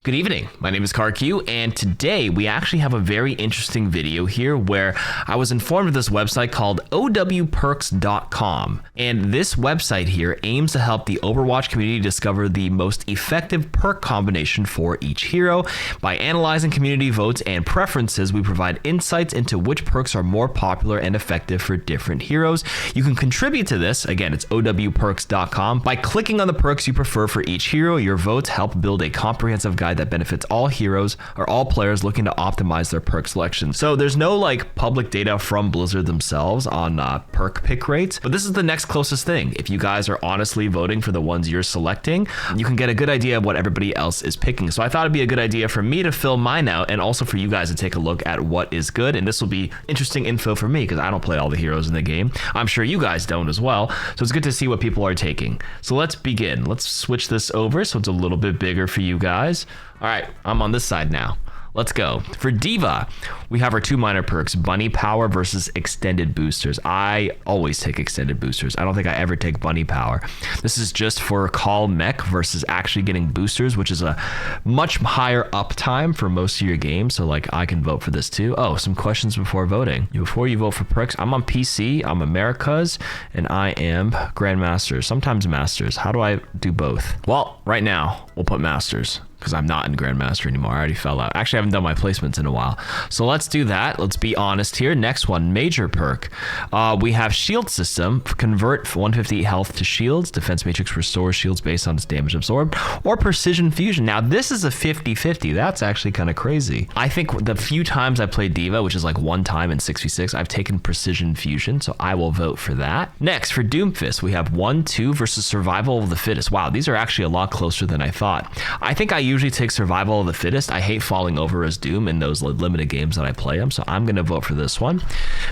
Good evening, my name is CarQ, and today we actually have a very interesting video here where I was informed of this website called OWPerks.com. And this website here aims to help the Overwatch community discover the most effective perk combination for each hero. By analyzing community votes and preferences, we provide insights into which perks are more popular and effective for different heroes. You can contribute to this, again, it's OWPerks.com. By clicking on the perks you prefer for each hero, your votes help build a comprehensive guide that benefits all heroes or all players looking to optimize their perk selection. So there's no like public data from Blizzard themselves on perk pick rates, but this is the next closest thing. If you guys are honestly voting for the ones you're selecting, you can get a good idea of what everybody else is picking. So I thought it'd be a good idea for me to fill mine out and also for you guys to take a look at what is good. And this will be interesting info for me because I don't play all the heroes in the game. I'm sure you guys don't as well. So it's good to see what people are taking. So let's begin. Let's switch this over so it's a little bit bigger for you guys. All right, I'm on this side now. Let's go. For D.Va, we have our two minor perks, Bunny Power versus Extended Boosters. I always take Extended Boosters. I don't think I ever take Bunny Power. This is just for call mech versus actually getting boosters, which is a much higher uptime for most of your games. So like I can vote for this too. Oh, some questions before voting. Before you vote for perks, I'm on PC, I'm Americas, and I am Grandmasters, sometimes Masters. How do I do both? Well, right now, we'll put Masters, because I'm not in Grandmaster anymore. I already fell out. Actually, I haven't done my placements in a while. So let's do that. Let's be honest here. Next one, major perk. We have shield system. Convert 150 health to shields. Defense matrix restores shields based on its damage absorbed. Or precision fusion. Now, this is a 50-50. That's actually kind of crazy. I think the few times I played D.Va, which is like one time in 6v6, I've taken precision fusion. So I will vote for that. Next, for Doomfist, we have 1-2 versus survival of the fittest. Wow, these are actually a lot closer than I thought. I think I usually take survival of the fittest. I hate falling over as Doom in those limited games that I play them, so I'm gonna vote for this one.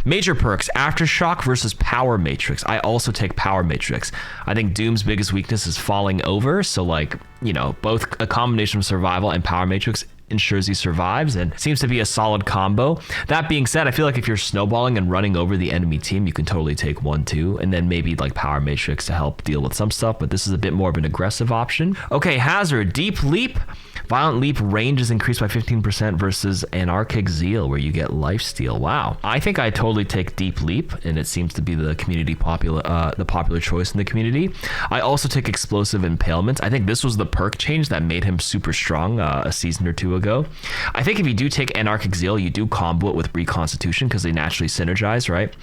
Major perks, Aftershock versus Power Matrix. I also take Power Matrix. I think Doom's biggest weakness is falling over, so like, you know, both a combination of survival and Power Matrix ensures he survives and seems to be a solid combo. That being said, I feel like if you're snowballing and running over the enemy team, you can totally take 1-2 and then maybe like Power Matrix to help deal with some stuff, but this is a bit more of an aggressive option. Okay, Hazard, Deep Leap. Violent Leap range is increased by 15% versus Anarchic Zeal, where you get Lifesteal. Wow. I think I totally take Deep Leap, and it seems to be the popular choice in the community. I also take Explosive Impalement. I think this was the perk change that made him super strong a season or two ago. I think if you do take Anarchic Zeal, you do combo it with Reconstitution because they naturally synergize, right?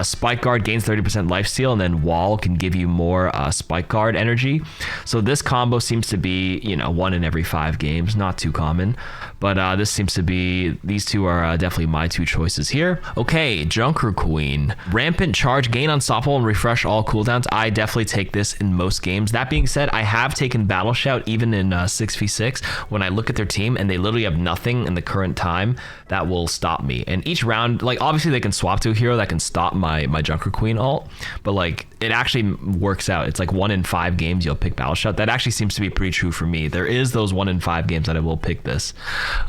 Spike Guard gains 30% Lifesteal, and then Wall can give you more Spike Guard energy. So this combo seems to be, you know, 1 in every 5 games, not too common, but this seems to be, these two are definitely my two choices here. Okay, Junkrat Queen, Rampant Charge, gain Unstoppable and refresh all cooldowns. I definitely take this in most games. That being said, I have taken Battle Shout even in 6v6 when I look at their team and they literally have nothing in the current time that will stop me. And each round, like obviously they can swap to a hero that can stop my Junkrat Queen ult, but like it actually works out. It's like 1 in 5 games you'll pick Battle Shout. That actually seems to be pretty true for me. There is those 1 in 5 games that I will pick this.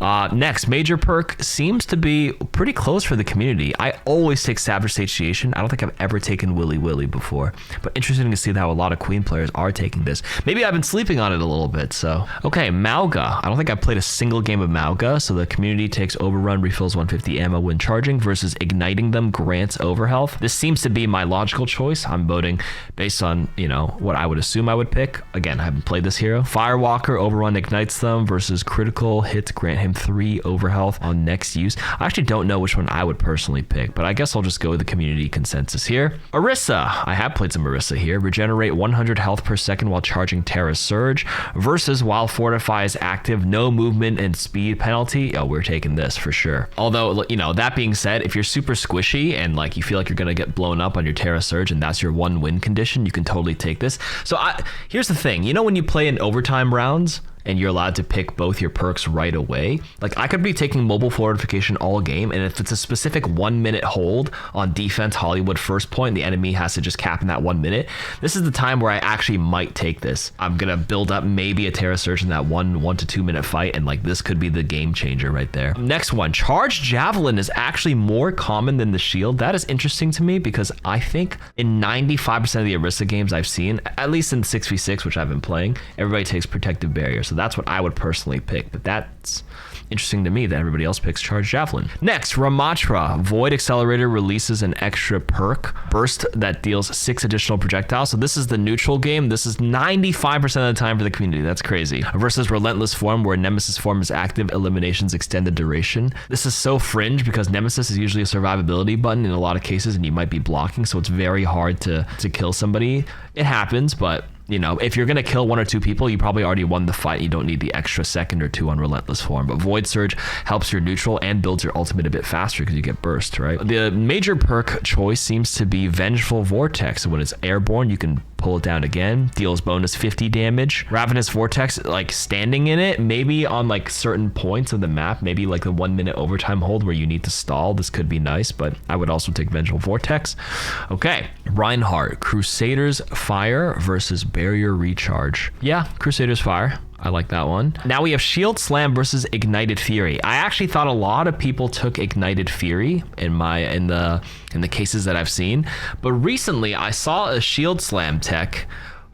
Next, major perk seems to be pretty close for the community. I always take Savage Satiation. I don't think I've ever taken Willy Willy before, but interesting to see how a lot of Queen players are taking this. Maybe I've been sleeping on it a little bit, so. Okay, Mauga. I don't think I've played a single game of Mauga, so the community takes Overrun, refills 150 ammo when charging versus igniting them grants overhealth. This seems to be my logical choice. I'm voting based on, you know, what I would assume I would pick. Again, I haven't played this hero. Firewalker, Overrun ignites them versus critical hits grant him 3 overhealth on next use. I actually don't know which one I would personally pick, but I guess I'll just go with the community consensus here. Orisa, I have played some Orisa here. Regenerate 100 health per second while charging Terra Surge versus while Fortify is active, no movement and speed penalty. Oh, we're taking this for sure. Although, you know, that being said, if you're super squishy and like you feel like you're gonna get blown up on your Terra Surge and that's your 1 win condition, you can totally take this. So here's the thing, you know, when you play in overtime rounds, and you're allowed to pick both your perks right away. Like I could be taking mobile fortification all game, and if it's a specific 1 minute hold on defense Hollywood first point, the enemy has to just cap in that 1 minute. This is the time where I actually might take this. I'm gonna build up maybe a Terra Surge in that 1 to 2 minute fight, and like this could be the game changer right there. Next one, Charged Javelin is actually more common than the shield. That is interesting to me because I think in 95% of the Orisa games I've seen, at least in 6v6, which I've been playing, everybody takes Protective Barrier. So that's what I would personally pick, but that's interesting to me that everybody else picks Charged Javelin. Next, Ramattra. Void Accelerator releases an extra perk, Burst, that deals 6 additional projectiles. So this is the neutral game. This is 95% of the time for the community. That's crazy. Versus Relentless Form, where Nemesis form is active, eliminations extend the duration. This is so fringe because Nemesis is usually a survivability button in a lot of cases, and you might be blocking, so it's very hard to kill somebody. It happens, but you know, if you're going to kill 1 or 2 people, you probably already won the fight. You don't need the extra second or 2 on Relentless Form. But Void Surge helps your neutral and builds your ultimate a bit faster because you get burst, right? The major perk choice seems to be Vengeful Vortex. So when it's airborne, you can pull it down again, deals bonus 50 damage. Ravenous Vortex, like standing in it, maybe on like certain points of the map, maybe like the 1 minute overtime hold where you need to stall. This could be nice, but I would also take Vengeful Vortex. Okay, Reinhardt, Crusaders Fire versus Barrier Recharge. Yeah, Crusaders Fire. I like that one. Now we have Shield Slam versus Ignited Fury. I actually thought a lot of people took Ignited Fury in the cases that I've seen, but recently I saw a Shield Slam tech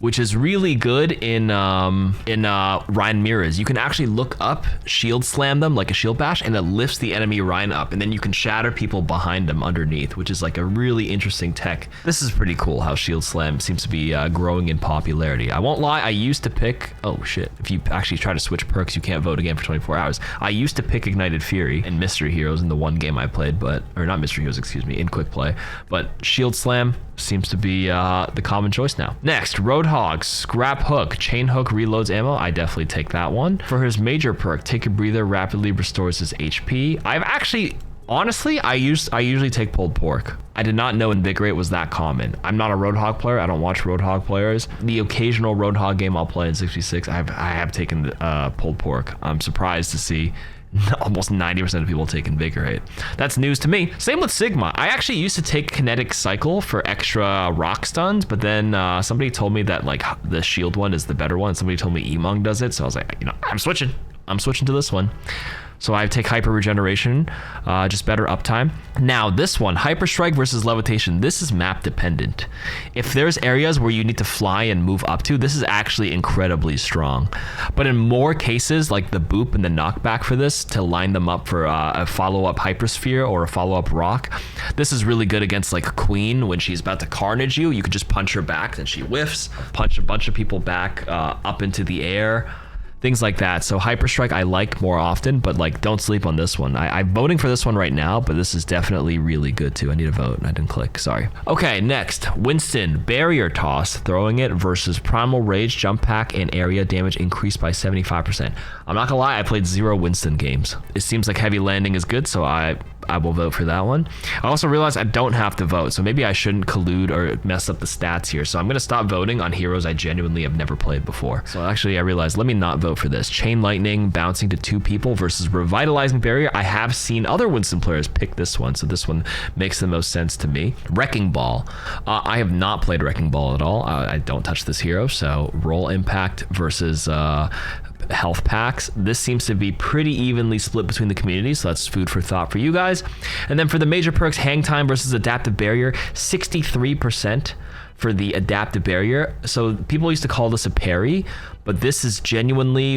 which is really good in Rein mirrors. You can actually look up, shield slam them like a shield bash, and it lifts the enemy Rein up, and then you can shatter people behind them underneath, which is like a really interesting tech. This is pretty cool how shield slam seems to be growing in popularity. I won't lie, I used to pick, oh shit, if you actually try to switch perks, you can't vote again for 24 hours. I used to pick Ignited Fury and Mystery Heroes in the one game I played, but, or not Mystery Heroes, excuse me, in quick play, but shield slam seems to be the common choice now. Next, Roadhog, Scrap Hook, Chain Hook reloads ammo. I definitely take that one. For his major perk, Take a Breather rapidly restores his HP. I've actually, honestly, I usually take Pulled Pork. I did not know Invigorate was that common. I'm not a Roadhog player. I don't watch Roadhog players. The occasional Roadhog game I'll play in 66, I have taken Pulled Pork. I'm surprised to see almost 90% of people take Invigorate. That's news to me. Same with Sigma. I actually used to take Kinetic Cycle for extra rock stuns, but then somebody told me that like the shield one is the better one. Somebody told me Emong does it, so I was like, you know, I'm switching to this one. So I take Hyper Regeneration, just better uptime. Now this one, Hyper Strike versus Levitation, this is map dependent. If there's areas where you need to fly and move up to, this is actually incredibly strong. But in more cases, like the boop and the knockback for this, to line them up for a follow-up Hypersphere or a follow-up Rock, this is really good against like Queen when she's about to carnage you. You could just punch her back, then she whiffs, punch a bunch of people back up into the air. Things like that. So Hyper Strike I like more often, but like don't sleep on this one. I'm voting for this one right now, but this is definitely really good too. I need a vote and I didn't click, sorry. Okay, next, Winston, Barrier Toss, throwing it versus Primal Rage, Jump Pack, and area damage increased by 75%. I'm not gonna lie, I played 0 Winston games. It seems like Heavy Landing is good, so I will vote for that one. I also realized I don't have to vote, so maybe I shouldn't collude or mess up the stats here. So I'm gonna stop voting on heroes I genuinely have never played before. So actually I realized, let me not vote for this. Chain Lightning, bouncing to 2 people versus Revitalizing Barrier. I have seen other Winston players pick this one, so this one makes the most sense to me. Wrecking Ball. I have not played Wrecking Ball at all. I don't touch this hero, so Roll Impact versus health packs. This seems to be pretty evenly split between the community, so that's food for thought for you guys. And then for the major perks, Hang Time versus Adaptive Barrier, 63% for the Adaptive Barrier. So people used to call this a parry, but this is genuinely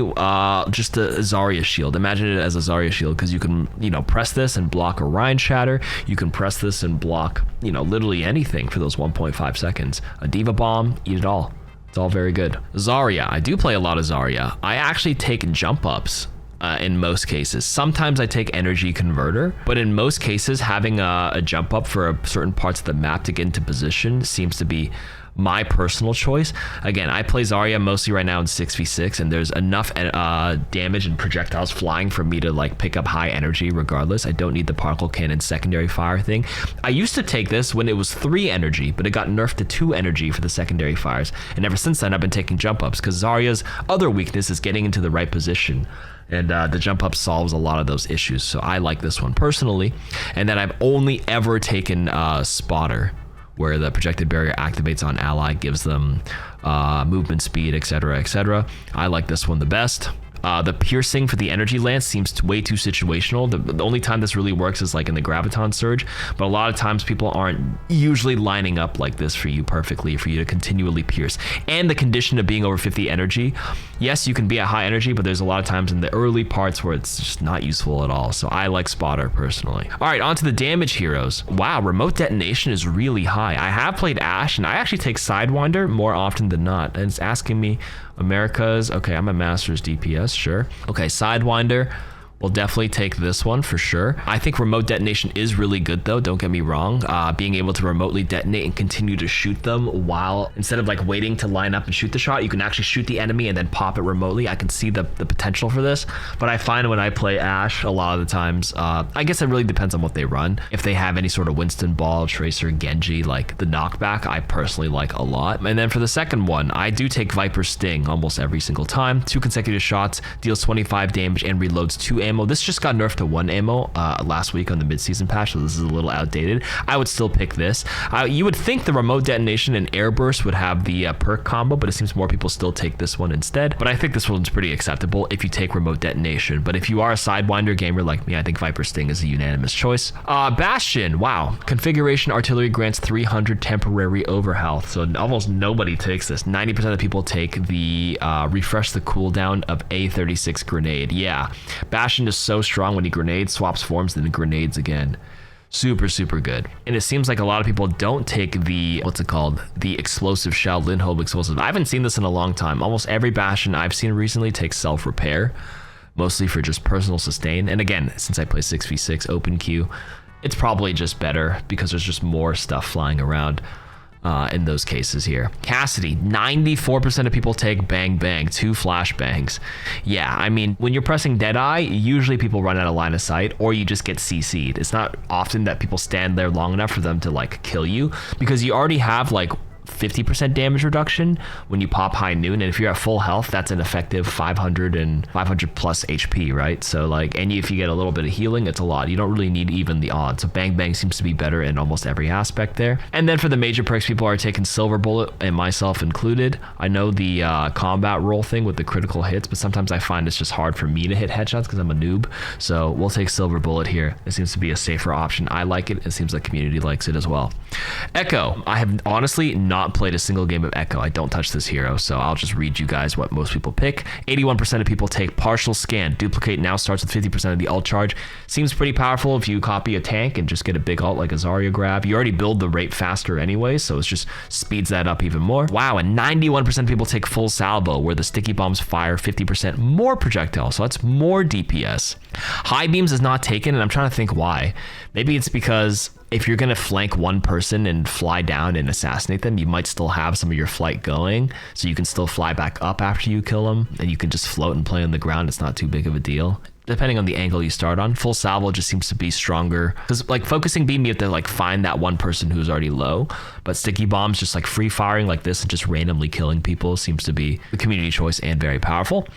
just a Zarya shield. Imagine it as a Zarya shield, because you can, you know, press this and block a Rein Shatter. You can press this and block, you know, literally anything for those 1.5 seconds. A D.Va Bomb, eat it all. It's all very good. Zarya, I do play a lot of Zarya. I actually take jump ups in most cases. Sometimes I take Energy Converter, but in most cases, having a jump up for certain parts of the map to get into position seems to be my personal choice. Again, I play Zarya mostly right now in 6v6, and there's enough damage and projectiles flying for me to like pick up high energy regardless. I don't need the particle cannon secondary fire thing. I used to take this when it was 3 energy, but it got nerfed to 2 energy for the secondary fires, and ever since then I've been taking jump ups, because Zarya's other weakness is getting into the right position, and the jump up solves a lot of those issues. So I like this one personally. And then I've only ever taken Spotter, where the projected barrier activates on ally, gives them movement speed, etc., etc. I like this one the best. The piercing for the energy lance seems way too situational. The only time this really works is like in the graviton surge, but a lot of times people aren't usually lining up like this for you perfectly for you to continually pierce. And the condition of being over 50 energy, yes, you can be at high energy, but there's a lot of times in the early parts where it's just not useful at all. So I like Spotter personally. All right, on to the damage heroes. Wow, remote detonation is really high. I have played Ashe, and I actually take Sidewinder more often than not. And it's asking me America's, okay, I'm a master's DPS, sure. Okay, Sidewinder, we'll definitely take this one for sure. I think remote detonation is really good though, don't get me wrong. Being able to remotely detonate and continue to shoot them while, instead of like waiting to line up and shoot the shot, you can actually shoot the enemy and then pop it remotely. I can see the potential for this, but I find when I play Ashe, a lot of the times, I guess it really depends on what they run. If they have any sort of Winston ball, Tracer, Genji, like the knockback, I personally like a lot. And then for the second one, I do take Viper's Sting almost every single time. 2 consecutive shots, deals 25 damage and reloads 2 ammo. This just got nerfed to 1 ammo last week on the mid-season patch, so this is a little outdated. I would still pick this. You would think the remote detonation and air burst would have the perk combo, but it seems more people still take this one instead. But I think this one's pretty acceptable if you take remote detonation. But if you are a Sidewinder gamer like me, I think Viper Sting is a unanimous choice. Bastion, wow. Configuration artillery grants 300 temporary overhealth, so almost nobody takes this. 90% of people take the refresh the cooldown of A36 grenade. Yeah, Bastion is so strong when he grenades, swaps forms, then grenades again. Super, super good. And it seems like a lot of people don't take the, what's it called? The explosive shell, Lindholm explosive. I haven't seen this in a long time. Almost every Bastion I've seen recently takes self-repair, mostly for just personal sustain. And again, since I play 6v6 open queue, it's probably just better because there's just more stuff flying around. In those cases here. Cassidy, 94% of people take Bang Bang, 2 flashbangs. Yeah, I mean, when you're pressing Deadeye, usually people run out of line of sight or you just get CC'd. It's not often that people stand there long enough for them to like kill you because you already have like 50% damage reduction when you pop high noon, and if you're at full health, that's an effective 500 and 500 plus HP, right? So like, and if you get a little bit of healing, it's a lot. You don't really need even the odds. So Bang Bang seems to be better in almost every aspect there. And then for the major perks, people are taking Silver Bullet, and myself included. I know the combat roll thing with the critical hits, but sometimes I find it's just hard for me to hit headshots because I'm a noob. So we'll take Silver Bullet here. It seems to be a safer option. I like it. It seems like community likes it as well. Echo, I have honestly not played a single game of Echo. I don't touch this hero, so I'll just read you guys what most people pick. 81% of people take Partial Scan. Duplicate now starts with 50% of the ult charge. Seems pretty powerful if you copy a tank and just get a big ult like a Zarya grab. You already build the rate faster anyway, so it just speeds that up even more. Wow, and 91% of people take Full Salvo, where the sticky bombs fire 50% more projectile, so that's more DPS. High Beams is not taken, and I'm trying to think why. Maybe it's because if you're going to flank one person and fly down and assassinate them, you might still have some of your flight going, so you can still fly back up after you kill them, and you can just float and play on the ground. It's not too big of a deal. Depending on the angle you start on. Full Salvo just seems to be stronger because like focusing beam, you have to like find that one person who's already low, but sticky bombs just like free firing like this and just randomly killing people seems to be the community choice and very powerful.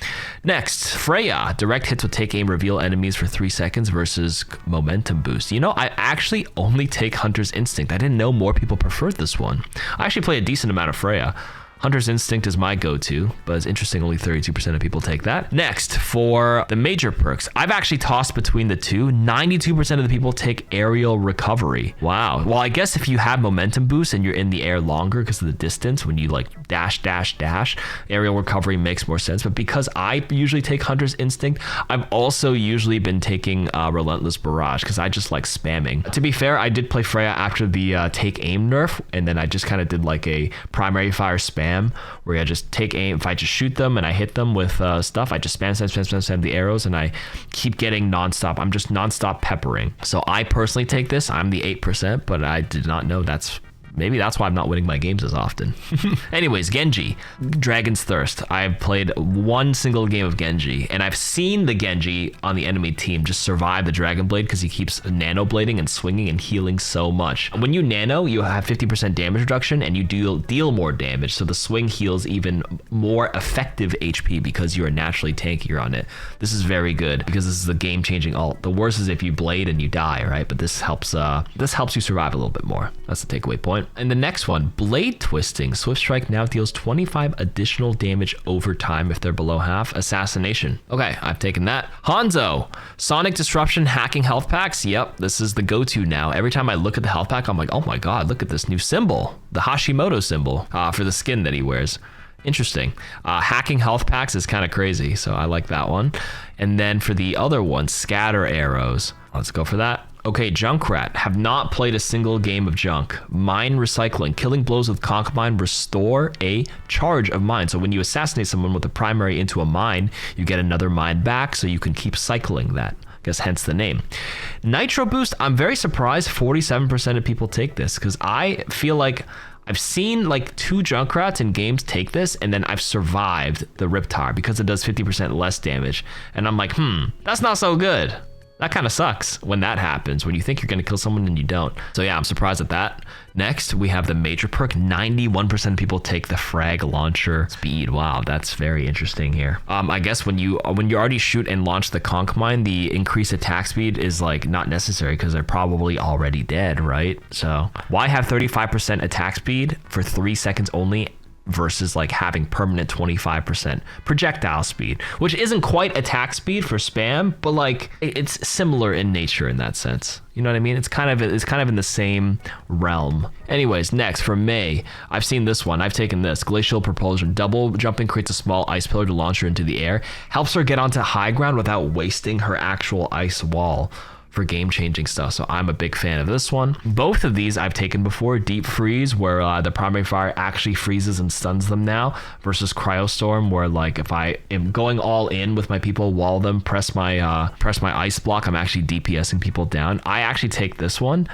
Next, Freja, direct hits with take aim reveal enemies for 3 seconds versus momentum boost. You know, I actually only take Hunter's Instinct. I didn't know more people preferred this one. I actually play a decent amount of Freja. Hunter's Instinct is my go-to, but it's interesting only 32% of people take that. Next, for the major perks, I've actually tossed between the two. 92% of the people take Aerial Recovery. Wow. Well, I guess if you have momentum boost and you're in the air longer because of the distance, when you like dash, dash, dash, Aerial Recovery makes more sense. But because I usually take Hunter's Instinct, I've also usually been taking Relentless Barrage because I just like spamming. To be fair, I did play Freja after the take aim nerf, and then I just kind of did like a primary fire spam where I just take aim. If I just shoot them and I hit them with stuff, I just spam the arrows and I keep getting nonstop. I'm just nonstop peppering. So I personally take this. I'm the 8%, but I did not know maybe that's why I'm not winning my games as often. Anyways, Genji, Dragon's Thirst. I've played one single game of Genji, and I've seen the Genji on the enemy team just survive the Dragon Blade because he keeps nano blading and swinging and healing so much. When you nano, you have 50% damage reduction and you deal more damage, so the swing heals even more effective HP because you are naturally tankier on it. This is very good because this is a game-changing ult. The worst is if you blade and you die, right? But this helps you survive a little bit more. That's the takeaway point. And the next one, Blade Twisting. Swift Strike now deals 25 additional damage over time if they're below half. Assassination. Okay, I've taken that. Hanzo. Sonic Disruption hacking health packs. Yep, this is the go-to now. Every time I look at the health pack, I'm like, oh my god, look at this new symbol. The Hashimoto symbol for the skin that he wears. Interesting. Hacking health packs is kind of crazy, so I like that one. And then for the other one, Scatter Arrows. Let's go for that. Okay, Junkrat. Have not played a single game of Junk. Mine Recycling. Killing blows with Conk Mine restore a charge of mine. So when you assassinate someone with a primary into a mine, you get another mine back, so you can keep cycling that. I guess hence the name. Nitro Boost. I'm very surprised 47% of people take this, because I feel like I've seen like 2 Junkrats in games take this, and then I've survived the Riptide because it does 50% less damage. And I'm like, that's not so good. That kind of sucks when that happens, when you think you're going to kill someone and you don't. So yeah, I'm surprised at that. Next, we have the major perk. 91% of people take the frag launcher speed. Wow, that's very interesting here. I guess when you already shoot and launch the conch mine, the increased attack speed is like not necessary because they're probably already dead, right? So why have 35% attack speed for 3 seconds only versus like having permanent 25% projectile speed, which isn't quite attack speed for spam, but like it's similar in nature in that sense. You know what I mean? It's kind of in the same realm. Anyways, next for May, I've seen this one. I've taken this. Glacial Propulsion. Double jumping creates a small ice pillar to launch her into the air. Helps her get onto high ground without wasting her actual ice wall for game-changing stuff, so I'm a big fan of this one. Both of these I've taken before. Deep Freeze, where the primary fire actually freezes and stuns them now, versus Cryostorm, where like if I am going all in with my people, wall them, press my ice block, I'm actually DPSing people down. I actually take this one.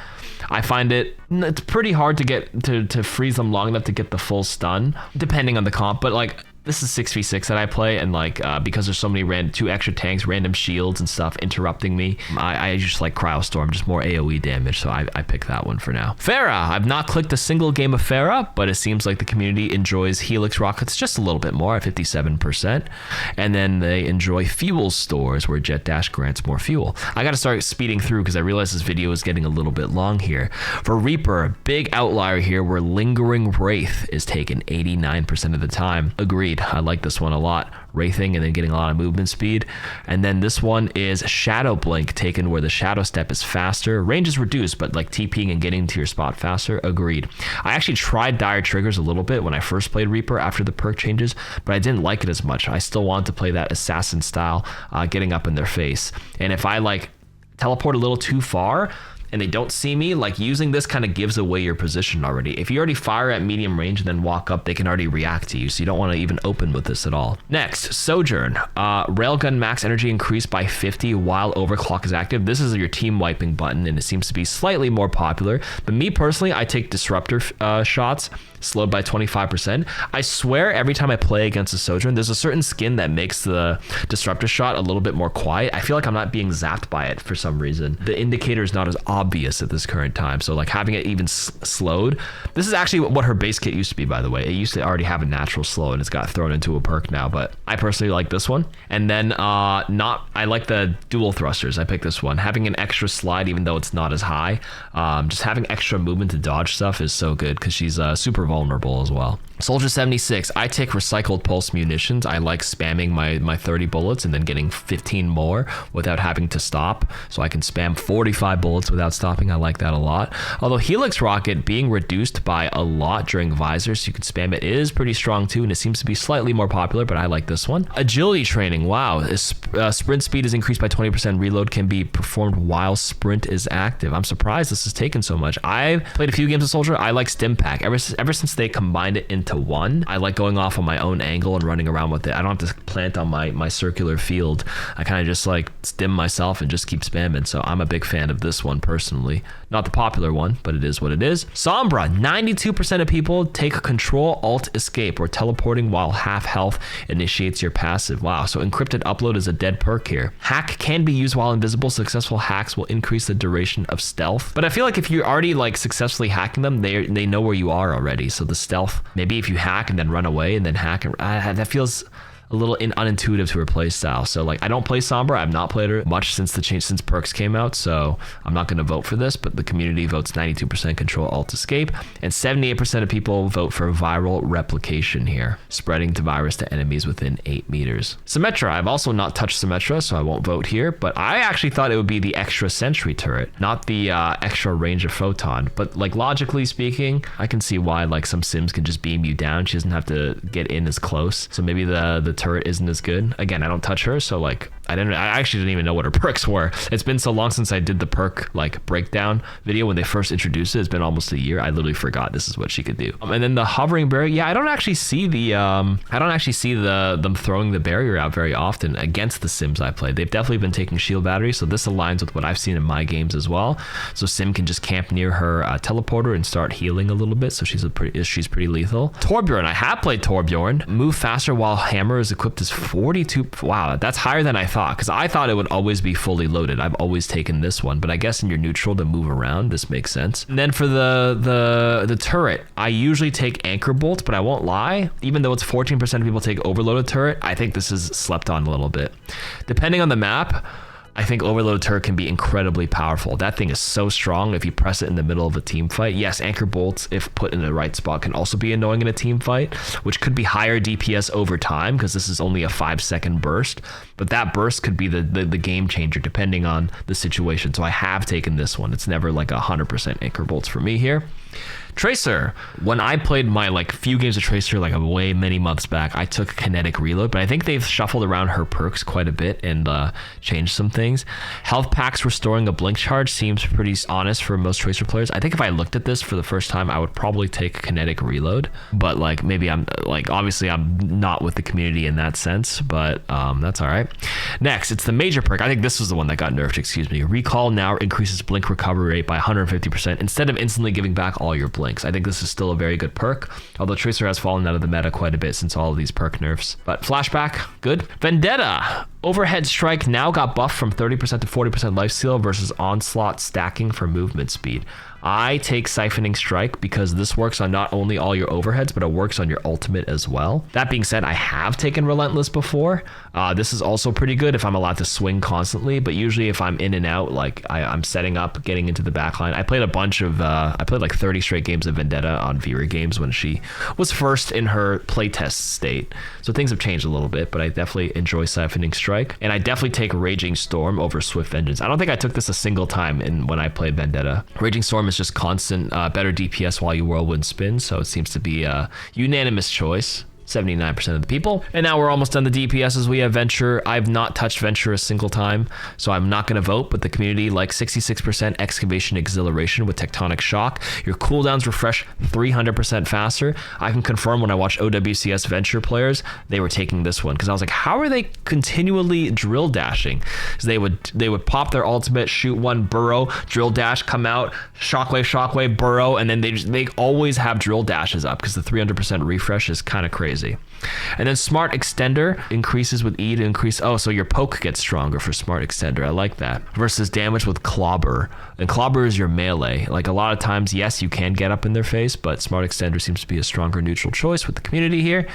I find it's pretty hard to get to freeze them long enough to get the full stun, depending on the comp, but like this is 6v6 that I play, and like because there's so many 2 extra tanks, random shields and stuff interrupting me, I just like Cryostorm, just more AoE damage, so I pick that one for now. Pharah. I've not clicked a single game of Pharah, but it seems like the community enjoys Helix rockets just a little bit more at 57%, and then they enjoy fuel stores where Jet Dash grants more fuel. I gotta start speeding through because I realize this video is getting a little bit long here. For Reaper, big outlier here where Lingering Wraith is taken 89% of the time. Agreed. I like this one a lot. Wraithing and then getting a lot of movement speed. And then this one is Shadow Blink, taken where the Shadow Step is faster. Range is reduced, but like TPing and getting to your spot faster. Agreed. I actually tried Dire Triggers a little bit when I first played Reaper after the perk changes, but I didn't like it as much. I still wanted to play that assassin style, getting up in their face. And if I like teleport a little too far and they don't see me, like using this kind of gives away your position already. If you already fire at medium range and then walk up, they can already react to you, so you don't want to even open with this at all. Next, Sojourn. Railgun max energy increased by 50 while overclock is active. This is your team wiping button, and it seems to be slightly more popular, but me personally, I take disruptor shots, slowed by 25%. I swear every time I play against a Sojourn, there's a certain skin that makes the disruptor shot a little bit more quiet. I feel like I'm not being zapped by it for some reason. The indicator is not as obvious at this current time, so like having it even slowed. This is actually what her base kit used to be, by the way. It used to already have a natural slow, and it's got thrown into a perk now, but I personally like this one. And then I like the dual thrusters. I picked this one. Having an extra slide, even though it's not as high, just having extra movement to dodge stuff is so good because she's super vulnerable as well. Soldier 76, I take recycled pulse munitions. I like spamming my 30 bullets and then getting 15 more without having to stop, so I can spam 45 bullets without stopping. I like that a lot. Although Helix Rocket being reduced by a lot during visors, so you can spam it, is pretty strong too, and it seems to be slightly more popular, but I like this one. Agility training, wow. Sprint speed is increased by 20%. Reload can be performed while sprint is active. I'm surprised this has taken so much. I've played a few games of Soldier. I like Stim Pack. Ever since they combined it into one, I like going off on my own angle and running around with it. I don't have to plant on my circular field. I kind of just like stim myself and just keep spamming, so I'm a big fan of this one personally. Not the popular one, but it is what it is. Sombra, 92% of people take Control Alt Escape, or teleporting while half health initiates your passive. Wow, so encrypted upload is a dead perk here. Hack can be used while invisible. Successful hacks will increase the duration of stealth, but I feel like if you're already like successfully hacking them, they know where you are already, so the stealth, maybe if you hack and then run away and then hack, that feels a little unintuitive to her play style. So like I don't play Sombra. I've not played her much since perks came out, so I'm not going to vote for this, but the community votes 92% control alt escape, and 78% of people vote for viral replication here, spreading the virus to enemies within 8 meters. Symmetra, I've also not touched Symmetra, so I won't vote here, but I actually thought it would be the extra sentry turret, not the extra range of photon. But like logically speaking, I can see why like some sims can just beam you down. She doesn't have to get in as close, so maybe the turret isn't as good. Again, I don't touch her, so like I actually didn't even know what her perks were. It's been so long since I did the perk like breakdown video when they first introduced it. It's been almost a year. I literally forgot this is what she could do. And then the hovering barrier, yeah, I don't actually see them throwing the barrier out very often against the sims I played. They've definitely been taking shield batteries, so this aligns with what I've seen in my games as well. So sim can just camp near her teleporter and start healing a little bit, so she's pretty lethal. Torbjorn, I have played Torbjorn. Move faster while hammer is equipped as 42. Wow, that's higher than I thought, because I thought it would always be fully loaded. I've always taken this one, but I guess in your neutral to move around, this makes sense. And then for the turret, I usually take anchor bolt, but I won't lie, even though it's 14% of people take overloaded turret, I think this is slept on a little bit. Depending on the map, I think overload turret can be incredibly powerful. That thing is so strong if you press it in the middle of a team fight. Yes, anchor bolts, if put in the right spot, can also be annoying in a team fight, which could be higher DPS over time because this is only a 5-second burst. But that burst could be the game changer depending on the situation. So I have taken this one. It's never like 100% anchor bolts for me here. Tracer, when I played my like few games of Tracer like way many months back, I took kinetic reload, but I think they've shuffled around her perks quite a bit and changed some things. Health packs restoring a blink charge seems pretty honest for most Tracer players. I think if I looked at this for the first time, I would probably take kinetic reload, but like maybe I'm like, obviously I'm not with the community in that sense, but that's all right. Next, it's the major perk. I think this was the one that got nerfed, excuse me. Recall now increases blink recovery rate by 150% instead of instantly giving back all your blink. I think this is still a very good perk, although Tracer has fallen out of the meta quite a bit since all of these perk nerfs. But flashback, good. Vendetta, overhead strike now got buffed from 30% to 40% lifesteal versus onslaught stacking for movement speed. I take Siphoning Strike because this works on not only all your overheads, but it works on your ultimate as well. That being said, I have taken Relentless before. This is also pretty good if I'm allowed to swing constantly, but usually if I'm in and out, like I'm setting up, getting into the backline. I played a bunch of, I played like 30 straight games of Vendetta on Vera Games when she was first in her playtest state. So things have changed a little bit, but I definitely enjoy Siphoning Strike. And I definitely take Raging Storm over Swift Vengeance. I don't think I took this a single time when I played Vendetta. Raging Storm is just constant better DPS while you whirlwind spin, so it seems to be a unanimous choice. 79% of the people. And now we're almost done the DPSs. We have Venture. I've not touched Venture a single time, so I'm not going to vote, but the community likes 66% Excavation Exhilaration with Tectonic Shock. Your cooldowns refresh 300% faster. I can confirm when I watched OWCS Venture players, they were taking this one because I was like, how are they continually drill dashing? Because they would pop their ultimate, shoot one, burrow, drill dash, come out, shockwave, burrow, and then they always have drill dashes up because the 300% refresh is kind of crazy. And then Smart Extender increases with E to increase, so your poke gets stronger for Smart Extender. I like that. Versus damage with Clobber. And Clobber is your melee. Like a lot of times, yes, you can get up in their face, but Smart Extender seems to be a stronger neutral choice with the community here.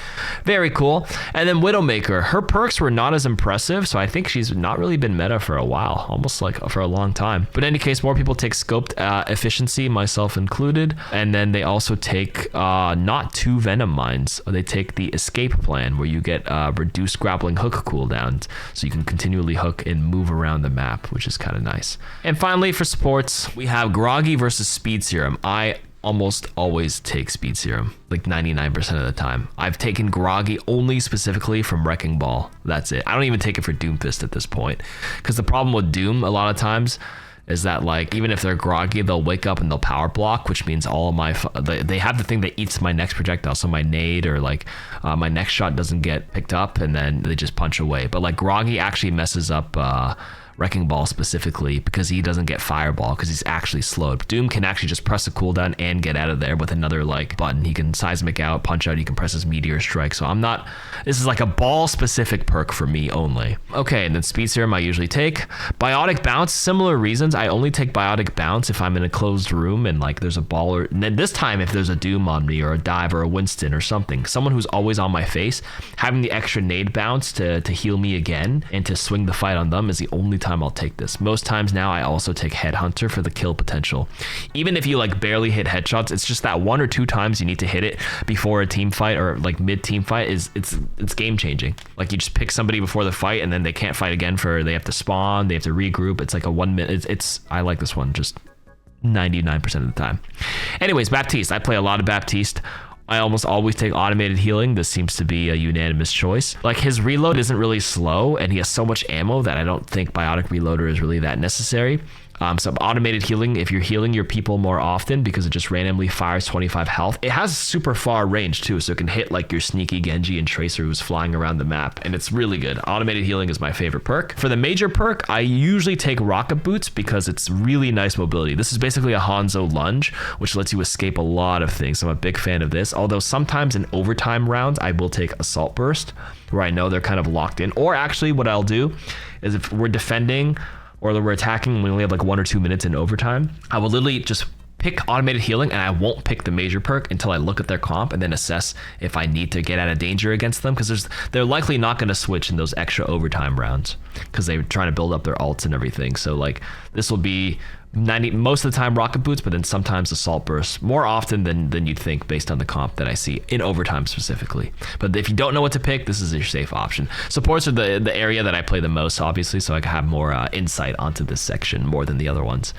Very cool. And then Widowmaker. Her perks were not as impressive, so I think she's not really been meta for a while, almost like for a long time. But in any case, more people take Scoped Efficiency, myself included. And then they also take not 2 Venom Mines. They take the Escape Plan, where you get reduced grappling hook cooldowns, so you can continually hook and move around the map, which is kind of nice. And finally, for supports, we have Groggy versus Speed Serum. I almost always take Speed Serum, like 99% of the time. I've taken Groggy only specifically from Wrecking Ball. That's it. I don't even take it for Doomfist at this point, because the problem with Doom a lot of times is that like even if they're groggy, they'll wake up and they'll power block, which means all of my they have the thing that eats my next projectile, so my nade or like my next shot doesn't get picked up, and then they just punch away. But like Groggy actually messes up Wrecking Ball specifically, because he doesn't get Fireball because he's actually slowed. Doom can actually just press a cooldown and get out of there with another like button. He can seismic out, punch out, he can press his Meteor Strike. So I'm not, this is like a ball specific perk for me only. Okay, and then Speed Serum I usually take. Biotic Bounce, similar reasons. I only take Biotic Bounce if I'm in a closed room and like there's a baller. And then this time if there's a Doom on me or a Dive or a Winston or something, someone who's always on my face, having the extra nade bounce to heal me again and to swing the fight on them is the only time I'll take this. Most times now I also take Headhunter for the kill potential. Even if you like barely hit headshots, it's just that 1 or 2 times you need to hit it before a team fight or like mid team fight it's game changing. Like you just pick somebody before the fight and then they can't fight again they have to spawn, they have to regroup. It's like a 1 minute. I like this one just 99% of the time. Anyways, Baptiste. I play a lot of Baptiste. I almost always take automated healing. This seems to be a unanimous choice. Like his reload isn't really slow and he has so much ammo that I don't think Biotic Reloader is really that necessary. So automated healing, if you're healing your people more often because it just randomly fires 25 health, it has super far range too, so it can hit like your sneaky Genji and Tracer who's flying around the map, and it's really good. Automated healing is my favorite perk. For the major perk, I usually take Rocket Boots because it's really nice mobility. This is basically a Hanzo lunge, which lets you escape a lot of things. So I'm a big fan of this, although sometimes in overtime rounds, I will take Assault Burst, where I know they're kind of locked in. Or actually what I'll do is if we're defending or we're attacking and we only have like 1 or 2 minutes in overtime, I will literally just pick automated healing and I won't pick the major perk until I look at their comp and then assess if I need to get out of danger against them, because they're likely not going to switch in those extra overtime rounds because they're trying to build up their ults and everything. So like this will be most of the time Rocket Boots, but then sometimes Assault Burst, more often than you'd think based on the comp that I see in overtime specifically. But if you don't know what to pick, this is your safe option. Supports are the area that I play the most, obviously, so I can have more insight onto this section more than the other ones.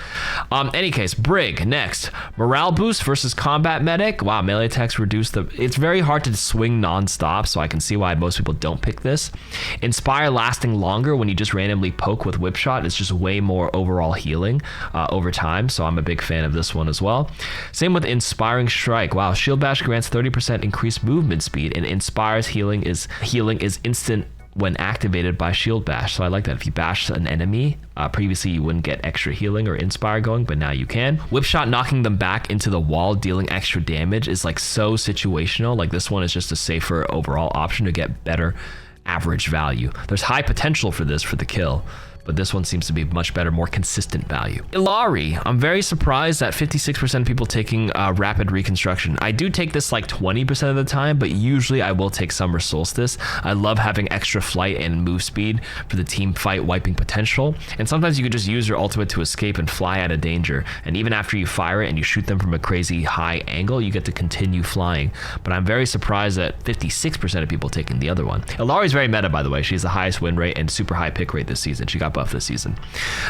Any case, Brig next. Morale boost versus combat medic. Wow, melee attacks reduce it's very hard to swing non-stop, so I can see why most people don't pick this. Inspire lasting longer when you just randomly poke with whip shot. It's just way more overall healing over time, so I'm a big fan of this one as well. Same with Inspiring Strike. Wow, Shield Bash grants 30% increased movement speed, and Inspires healing is instant when activated by Shield Bash. So I like that. If you bash an enemy, previously you wouldn't get extra healing or Inspire going, but now you can. Whip Shot knocking them back into the wall, dealing extra damage is like so situational. Like this one is just a safer overall option to get better average value. There's high potential for this for the kill, but this one seems to be much better, more consistent value. Illari, I'm very surprised at 56% of people taking Rapid Reconstruction. I do take this like 20% of the time, but usually I will take Summer Solstice. I love having extra flight and move speed for the team fight wiping potential, and sometimes you could just use your ultimate to escape and fly out of danger, and even after you fire it and you shoot them from a crazy high angle, you get to continue flying. But I'm very surprised at 56% of people taking the other one. Illari's very meta, by the way. She has the highest win rate and super high pick rate this season. She got buff this season.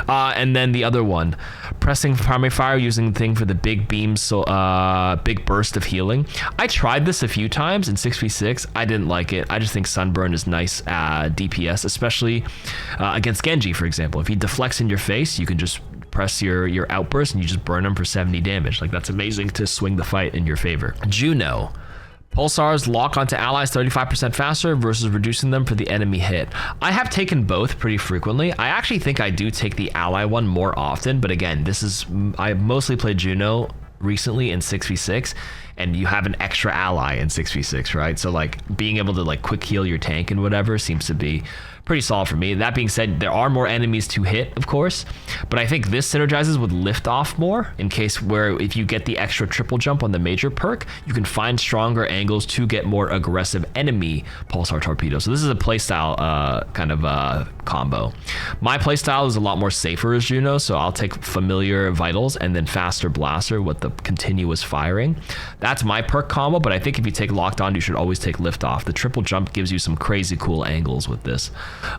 And then the other one, pressing primary fire using the thing for the big beams, so big burst of healing. I tried this a few times in 6v6. I didn't like it. I just think Sunburn is nice DPS, especially against Genji, for example. If he deflects in your face, you can just press your outburst and you just burn him for 70 damage. Like that's amazing to swing the fight in your favor. Juno. Pulsars lock onto allies 35% faster versus reducing them for the enemy hit. I have taken both pretty frequently. I actually think I do take the ally one more often, but again, I mostly played Juno recently in 6v6, and you have an extra ally in 6v6, right? So like being able to like quick heal your tank and whatever seems to be pretty solid for me. That being said, there are more enemies to hit, of course, but I think this synergizes with lift off more in case where if you get the extra triple jump on the major perk, you can find stronger angles to get more aggressive enemy pulsar torpedoes. So this is a playstyle kind of combo. My playstyle is a lot more safer as Juno, so I'll take familiar vitals and then faster blaster with the continuous firing. That's my perk combo, but I think if you take locked on, you should always take lift off. The triple jump gives you some crazy cool angles with this.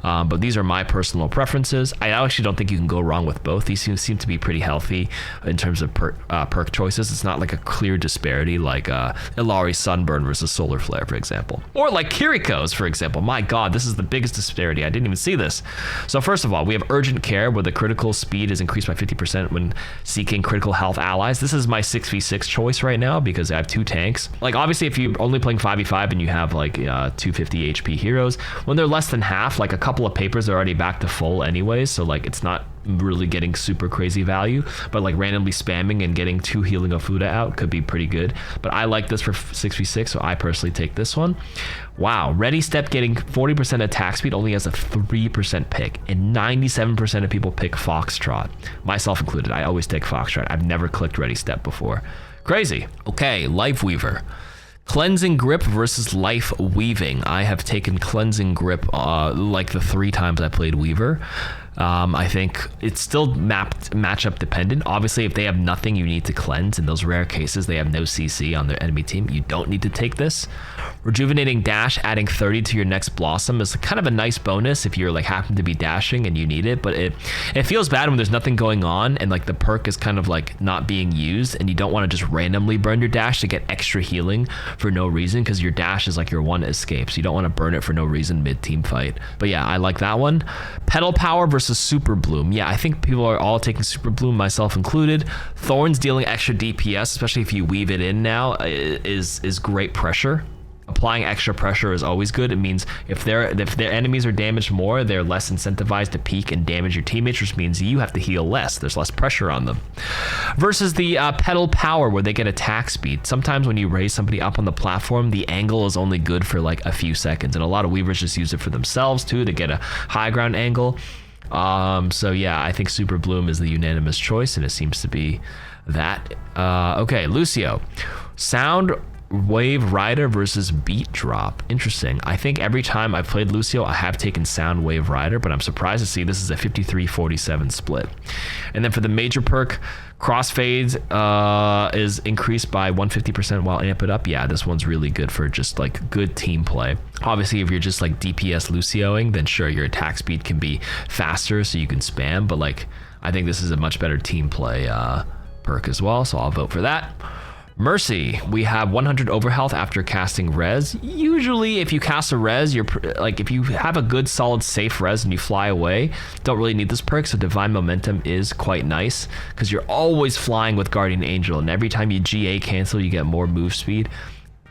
But these are my personal preferences. I actually don't think you can go wrong with both. These seem to be pretty healthy in terms of perk choices. It's not like a clear disparity like Illari Sunburn versus Solar Flare, for example. Or like Kiriko's, for example. My god, this is the biggest disparity. I didn't even see this. So first of all, we have Urgent Care, where the critical speed is increased by 50% when seeking critical health allies. This is my 6v6 choice right now because have 2 tanks. Like obviously if you're only playing 5v5 and you have like 250 HP heroes, when they're less than half, like a couple of papers are already back to full anyways, so like it's not really getting super crazy value, but like randomly spamming and getting 2 healing of Fuda out could be pretty good. But I like this for 6v6, so I personally take this one. Wow, Ready Step getting 40% attack speed only has a 3% pick, and 97% of people pick Foxtrot, myself included. I always take Foxtrot. I've never clicked Ready Step before. Crazy. Okay, Lifeweaver. Cleansing Grip versus Life Weaving. I have taken Cleansing Grip like the 3 times I played Weaver. I think it's still matchup dependent. Obviously, if they have nothing, you need to cleanse. In those rare cases, they have no CC on their enemy team, you don't need to take this. Rejuvenating Dash, adding 30 to your next Blossom is kind of a nice bonus if you're like happen to be dashing and you need it, but it feels bad when there's nothing going on and like the perk is kind of like not being used and you don't want to just randomly burn your dash to get extra healing for no reason, because your dash is like your one escape, so you don't want to burn it for no reason mid-team fight. But yeah, I like that one. Petal Power versus Super Bloom. Yeah, I think people are all taking Super Bloom, myself included. Thorns dealing extra DPS, especially if you weave it in now, is great pressure. Applying extra pressure is always good. It means if their enemies are damaged more, they're less incentivized to peek and damage your teammates, which means you have to heal less. There's less pressure on them. Versus the Petal Power, where they get attack speed. Sometimes when you raise somebody up on the platform, the angle is only good for like a few seconds, and a lot of weavers just use it for themselves too, to get a high ground angle. So yeah, I think Super Bloom is the unanimous choice, and it seems to be that. Okay, Lucio. Sound Wave Rider versus Beat Drop. Interesting. I think every time I've played Lucio, I have taken Sound Wave Rider, but I'm surprised to see this is a 53-47 split. And then for the major perk, Crossfades is increased by 150% while Amp It Up. Yeah, this one's really good for just like good team play. Obviously, if you're just like DPS Lucioing, then sure, your attack speed can be faster so you can spam, but like I think this is a much better team play perk as well, so I'll vote for that. Mercy, we have 100 overhealth after casting res. Usually if you cast a res, you're like, if you have a good solid safe res and you fly away, don't really need this perk. So Divine Momentum is quite nice because you're always flying with Guardian Angel, and every time you GA cancel, you get more move speed.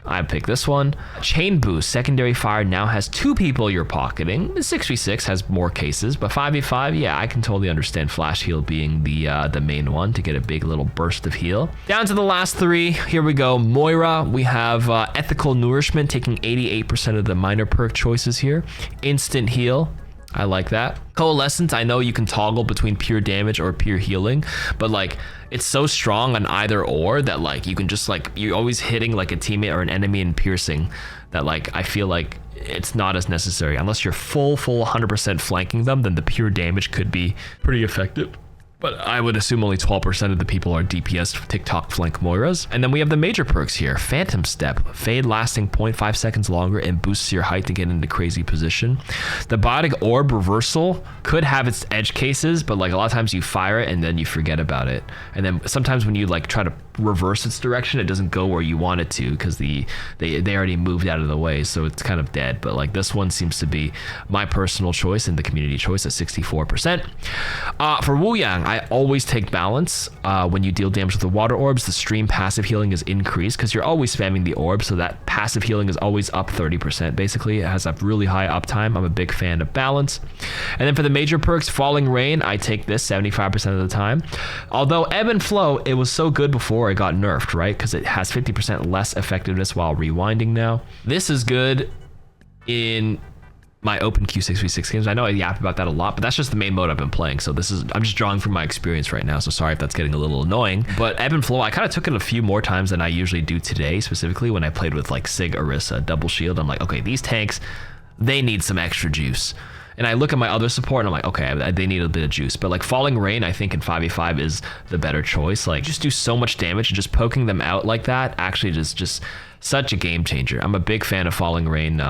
I pick this one. Chain Boost, Secondary Fire now has 2 people you're pocketing. 6v6 has more cases, but 5v5, yeah, I can totally understand Flash Heal being the main one to get a big little burst of heal. Down to the last 3, here we go. Moira, we have Ethical Nourishment taking 88% of the minor perk choices here. Instant Heal, I like that. Coalescence, I know you can toggle between pure damage or pure healing, but like it's so strong on either or that like you can just like, you're always hitting like a teammate or an enemy and piercing, that like I feel like it's not as necessary. Unless you're full 100% flanking them, then the pure damage could be pretty effective. But I would assume only 12% of the people are DPS TikTok flank Moiras. And then we have the major perks here. Phantom Step, fade lasting 0.5 seconds longer and boosts your height to get into crazy position. The Biotic Orb reversal could have its edge cases, but like a lot of times you fire it and then you forget about it. And then sometimes when you like try to reverse its direction, it doesn't go where you want it to because they already moved out of the way, so it's kind of dead. But like this one seems to be my personal choice and the community choice at 64%. For Wu Yang, I always take balance. When you deal damage with the water orbs, the stream passive healing is increased because you're always spamming the orb, so that passive healing is always up 30%. Basically, it has a really high uptime. I'm a big fan of balance. And then for the major perks, Falling Rain, I take this 75% of the time. Although Ebb and Flow, it was so good before it got nerfed, right? Because it has 50% less effectiveness while rewinding now. This is good in my open queue 6v6 games. I know I yap about that a lot, but that's just the main mode I've been playing. So I'm just drawing from my experience right now. So sorry if that's getting a little annoying. But Ebb and Flow, I kind of took it a few more times than I usually do today, specifically when I played with like Sig, Orisa, Double Shield. I'm like, okay, these tanks, they need some extra juice. And I look at my other support and I'm like, okay, they need a bit of juice. But like Falling Rain, I think in 5v5 is the better choice. Like just do so much damage and just poking them out like that actually just such a game changer. I'm a big fan of Falling Rain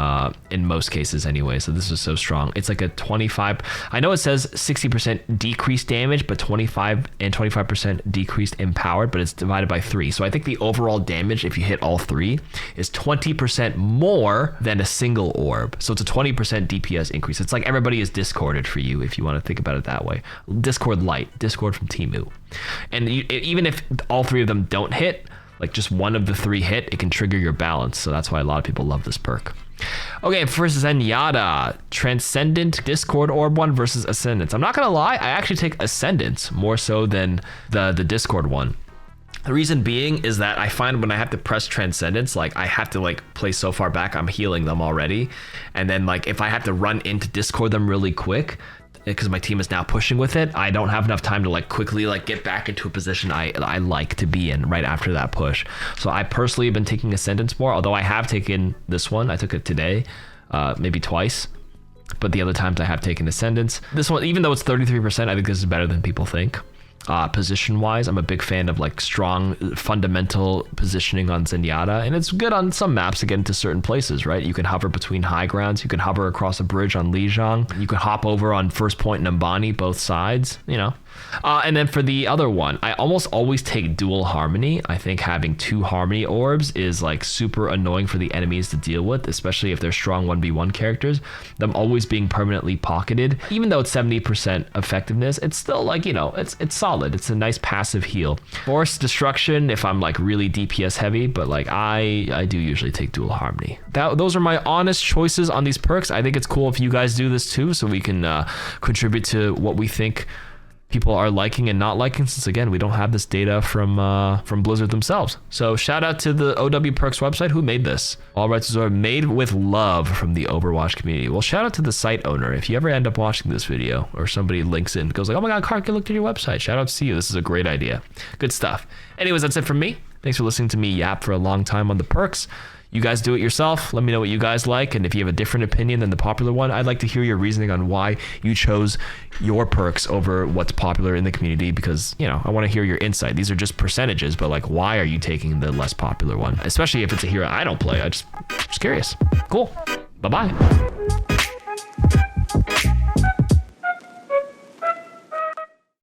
in most cases anyway, so this is so strong. It's like a 25, I know it says 60% decreased damage, but 25 and 25% decreased empowered, but it's divided by 3. So I think the overall damage, if you hit all 3, is 20% more than a single orb. So it's a 20% DPS increase. It's like everybody is discorded for you, if you want to think about it that way. Discord Lite, Discord from Temu. And even if all 3 of them don't hit, like just one of the 3 hit, it can trigger your balance. So that's why a lot of people love this perk. Okay, for Zenyatta, Transcendent Discord Orb one versus Ascendance. I'm not gonna lie, I actually take Ascendance more so than the Discord one. The reason being is that I find when I have to press Transcendence, like I have to like play so far back, I'm healing them already. And then like if I have to run into Discord them really quick, because my team is now pushing with it, I don't have enough time to like quickly like get back into a position I like to be in right after that push. So I personally have been taking Ascendance more, although I have taken this one. I took it today, maybe twice. But the other times I have taken Ascendance. This one, even though it's 33%, I think this is better than people think. Position wise, I'm a big fan of like strong fundamental positioning on Zenyatta, and it's good on some maps to get into certain places, right? You can hover between high grounds, you can hover across a bridge on Lijiang, you can hop over on first point and Mbani, both sides, you know. And then for the other one, I almost always take dual harmony. I think having 2 harmony orbs is like super annoying for the enemies to deal with, especially if they're strong 1v1 characters. Them always being permanently pocketed, even though it's 70% effectiveness, it's still like, you know, it's solid. It's a nice passive heal. Force destruction if I'm like really DPS heavy, but like I do usually take dual harmony. Those are my honest choices on these perks. I think it's cool if you guys do this too, so we can contribute to what we think people are liking and not liking, since again we don't have this data from Blizzard themselves. So shout out to the OWPerks website who made this. All rights reserved, made with love from the Overwatch community. Well, shout out to the site owner. If you ever end up watching this video or somebody links in, goes like, oh my god, Kark, I looked at your website, shout out to you. This is a great idea. Good stuff. Anyways, that's it from me. Thanks for listening to me yap for a long time on the perks. You guys do it yourself. Let me know what you guys like, and if you have a different opinion than the popular one, I'd like to hear your reasoning on why you chose your perks over what's popular in the community, because, you know, I want to hear your insight. These are just percentages, but like, why are you taking the less popular one? Especially if it's a hero I don't play. I'm just curious. Cool. Bye-bye.